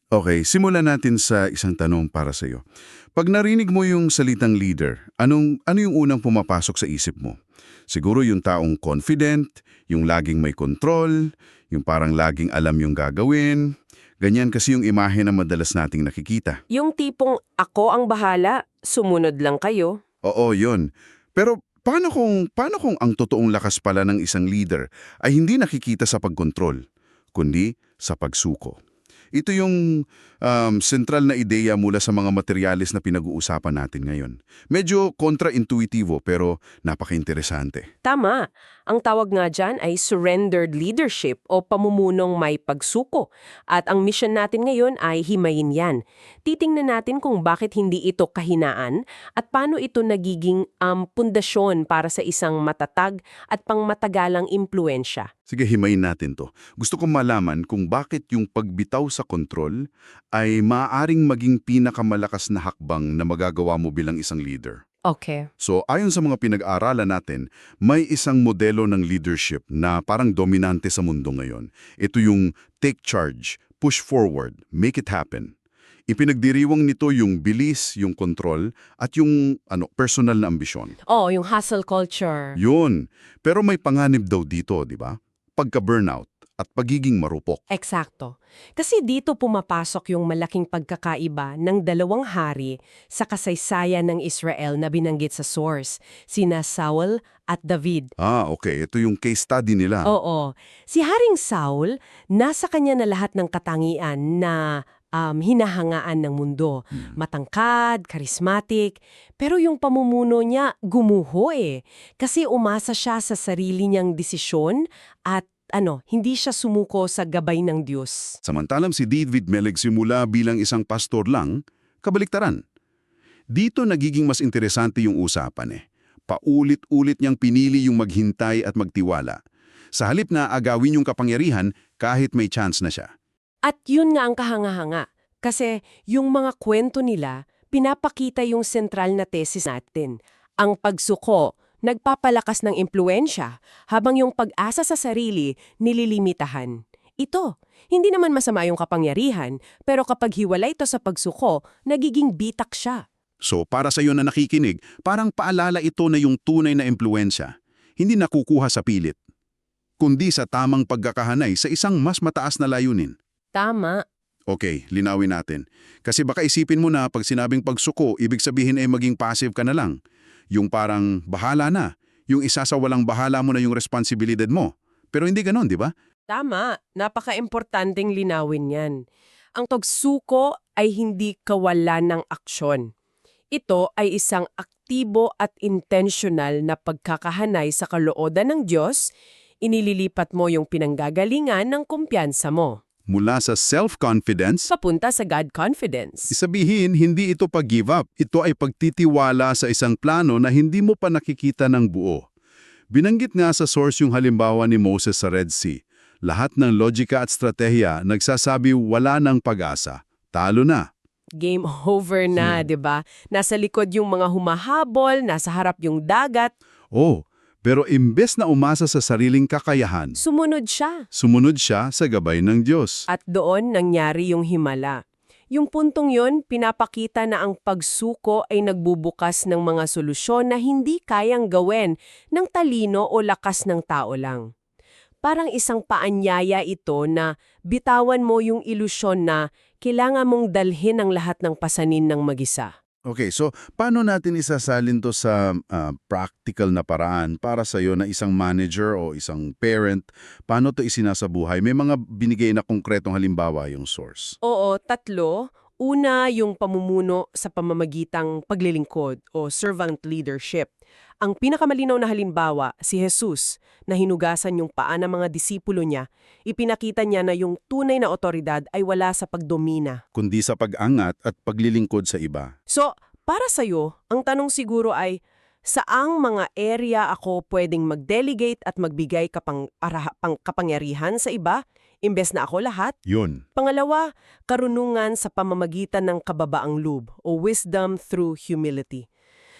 Okay, simulan natin sa isang tanong para sa iyo. Pag narinig mo yung salitang leader, ano yung unang pumapasok sa isip mo? Siguro yung taong confident, yung laging may control, yung parang laging alam yung gagawin. Ganyan kasi yung imahe na madalas nating nakikita. Yung tipong ako ang bahala, sumunod lang kayo. Oo, yun. Pero paano kung ang totoong lakas pala ng isang leader ay hindi nakikita sa pagkontrol, kundi sa pagsuko? Ito yung sentral na ideya mula sa mga materyales na pinag-uusapan natin ngayon. Medyo kontra-intuitibo pero napaka-interesante. Tama. Ang tawag nga dyan ay surrendered leadership o pamumunong may pagsuko. At ang mission natin ngayon ay himayin yan. Titingnan natin kung bakit hindi ito kahinaan at paano ito nagiging pundasyon para sa isang matatag at pangmatagalang impluensya. Sige, himayin natin to. Gusto kong malaman kung bakit yung pagbitaw sa kontrol ay maaaring maging pinakamalakas na hakbang na magagawa mo bilang isang leader. Okay. So, ayon sa mga pinag-aaralan natin, may isang modelo ng leadership na parang dominante sa mundo ngayon. Ito yung take charge, push forward, make it happen. Ipinagdiriwang nito yung bilis, yung kontrol, at yung personal na ambisyon. Oh, yung hustle culture. Yun. Pero may panganib daw dito, di ba? Pagka-burnout at pagiging marupok. Eksakto. Kasi dito pumapasok yung malaking pagkakaiba ng dalawang hari sa kasaysayan ng Israel na binanggit sa source, sina Saul at David. Okay. Ito yung case study nila. Oo. Si Haring Saul, nasa kanya na lahat ng katangian na hinahangaan ng mundo. Matangkad, charismatic, pero yung pamumuno niya gumuho eh. Kasi umasa siya sa sarili niyang desisyon at hindi siya sumuko sa gabay ng Diyos. Samantalang si David Meleg simula bilang isang pastor lang, kabaliktaran. Dito nagiging mas interesante yung usapan eh. Paulit-ulit niyang pinili yung maghintay at magtiwala. Sa halip na agawin yung kapangyarihan kahit may chance na siya. At yun nga ang kahanga-hanga. Kasi yung mga kwento nila, pinapakita yung sentral na thesis natin. Ang pagsuko, nagpapalakas ng impluensya, habang yung pag-asa sa sarili, nililimitahan. Ito, hindi naman masama yung kapangyarihan, pero kapag hiwalay ito sa pagsuko, nagiging bitak siya. So para sa iyo na nakikinig, parang paalala ito na yung tunay na impluensya. Hindi nakukuha sa pilit, kundi sa tamang pagkakahanay sa isang mas mataas na layunin. Tama. Okay, linawin natin. Kasi baka isipin mo na pag sinabing pagsuko, ibig sabihin ay maging passive ka na lang. Yung parang bahala na. Yung isa sa walang bahala mo na yung responsibilidad mo. Pero hindi ganon, di ba? Tama. Napaka-importanting linawin yan. Ang pagsuko ay hindi kawalan ng aksyon. Ito ay isang aktibo at intentional na pagkakahanay sa kaloodan ng Diyos, inililipat mo yung pinanggagalingan ng kumpiyansa mo. Mula sa self-confidence, Papunta sa God confidence. isabihin hindi ito pag-give up. Ito ay pagtitiwala sa isang plano na hindi mo pa nakikita ng buo. Binanggit nga sa source yung halimbawa ni Moses sa Red Sea. Lahat ng logika at stratehiya nagsasabi wala ng pag-asa. Talo na. Game over na, 'di ba? Nasa likod yung mga humahabol, nasa harap yung dagat. Pero imbes na umasa sa sariling kakayahan, Sumunod siya. sumunod siya sa gabay ng Diyos. At doon nangyari yung himala. Yung puntong yon, pinapakita na ang pagsuko ay nagbubukas ng mga solusyon na hindi kayang gawin ng talino o lakas ng tao lang. Parang isang paanyaya ito na bitawan mo yung ilusyon na kailangan mong dalhin ang lahat ng pasanin ng mag-isa. Okay, so paano natin isasalin to sa practical na paraan para sa iyo na isang manager o isang parent? Paano to isinasabuhay? May mga binigay na konkretong halimbawa yung source. Oo, tatlo. Una, yung pamumuno sa pamamagitang paglilingkod o servant leadership. Ang pinakamalinaw na halimbawa, si Jesus, na hinugasan yung paa ng mga disipulo niya, ipinakita niya na yung tunay na otoridad ay wala sa pagdomina. Kundi sa pag-angat at paglilingkod sa iba. So, para sa'yo, ang tanong siguro ay, saang mga area ako pwedeng mag-delegate at magbigay kapangyarihan sa iba, imbes na ako lahat? Yun. Pangalawa, karunungan sa pamamagitan ng kababaang loob o wisdom through humility.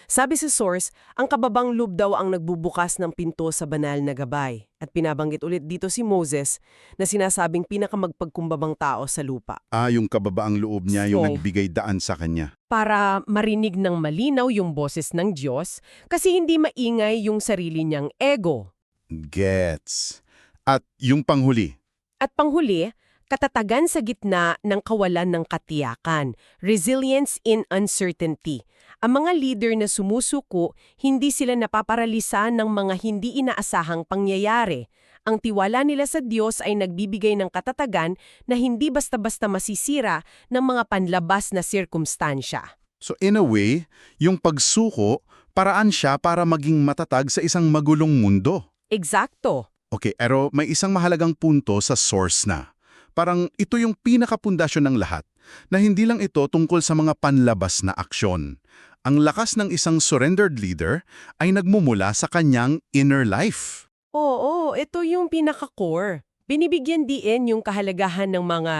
Sabi sa source, ang kababang loob daw ang nagbubukas ng pinto sa banal na gabay. At pinabanggit ulit dito si Moses na sinasabing pinakamagpagkumbabang tao sa lupa. Yung kababaang loob niya yung So, nagbigay daan sa kanya. para marinig ng malinaw yung boses ng Diyos kasi hindi maingay yung sarili niyang ego. Gets. At yung panghuli, At panghuli, katatagan sa gitna ng kawalan ng katiyakan, resilience in uncertainty. Ang mga leader na sumusuko, hindi sila napaparalisa ng mga hindi inaasahang pangyayari. Ang tiwala nila sa Diyos ay nagbibigay ng katatagan na hindi basta-basta masisira ng mga panlabas na sirkumstansya. so in a way, yung pagsuko, paraan siya para maging matatag sa isang magulong mundo. Eksakto. Okay, pero may isang mahalagang punto sa source na. Parang ito yung pinakapundasyon ng lahat, na hindi lang ito tungkol sa mga panlabas na aksyon. Ang lakas ng isang surrendered leader ay nagmumula sa kanyang inner life. Oo, ito yung pinaka-core. Binibigyan diin yung kahalagahan ng mga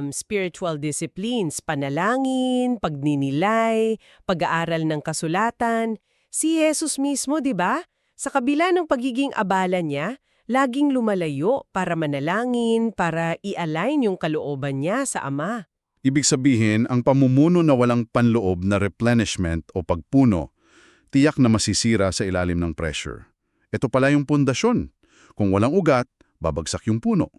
spiritual disciplines, panalangin, pagninilay, pag-aaral ng kasulatan. Si Jesus mismo, di ba? Sa kabila ng pagiging abala niya, laging lumalayo para manalangin, para i-align yung kalooban niya sa Ama. Ibig sabihin, ang pamumuno na walang panloob na replenishment o pagpuno, tiyak na masisira sa ilalim ng pressure. Ito pala yung pundasyon. Kung walang ugat, babagsak yung puno.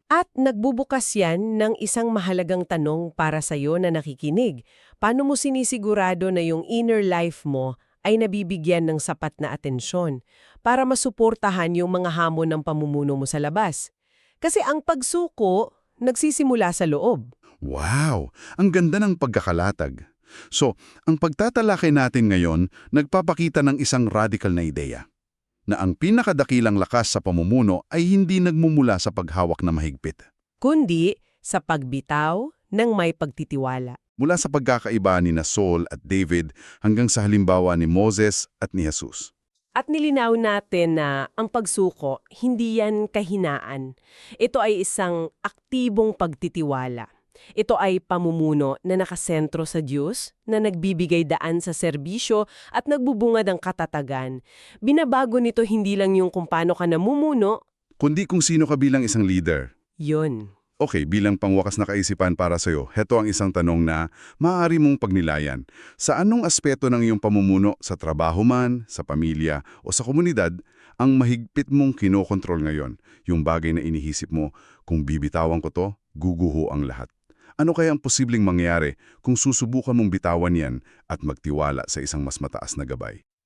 At nagbubukas yan ng isang mahalagang tanong para sa'yo na nakikinig. Paano mo sinisigurado na yung inner life mo ay nabibigyan ng sapat na atensyon para masuportahan yung mga hamon ng pamumuno mo sa labas? Kasi ang pagsuko, nagsisimula sa loob. Wow! Ang ganda ng pagkakalatag. So, ang pagtatalakay natin ngayon, nagpapakita ng isang radical na ideya. Na ang pinakadakilang lakas sa pamumuno ay hindi nagmumula sa paghawak na mahigpit. Kundi sa pagbitaw ng may pagtitiwala. Mula sa pagkakaiba ni Saul at David hanggang sa halimbawa ni Moses at ni Jesus. At nilinaw natin na ang pagsuko, hindi yan kahinaan. Ito ay isang aktibong pagtitiwala. Ito ay pamumuno na nakasentro sa Diyos, na nagbibigay daan sa serbisyo at nagbubungad ng katatagan. Binabago nito hindi lang yung kung paano ka namumuno, Kundi kung sino ka bilang isang leader. yun. Okay, bilang pangwakas na kaisipan para sa'yo, heto ang isang tanong na maaari mong pagnilayan. Sa anong aspeto ng iyong pamumuno, sa trabaho man, sa pamilya, o sa komunidad, ang mahigpit mong kinokontrol ngayon? Yung bagay na inihisip mo, kung bibitawan ko to, guguho ang lahat. Ano kaya ang posibleng mangyari kung susubukan mong bitawan yan at magtiwala sa isang mas mataas na gabay?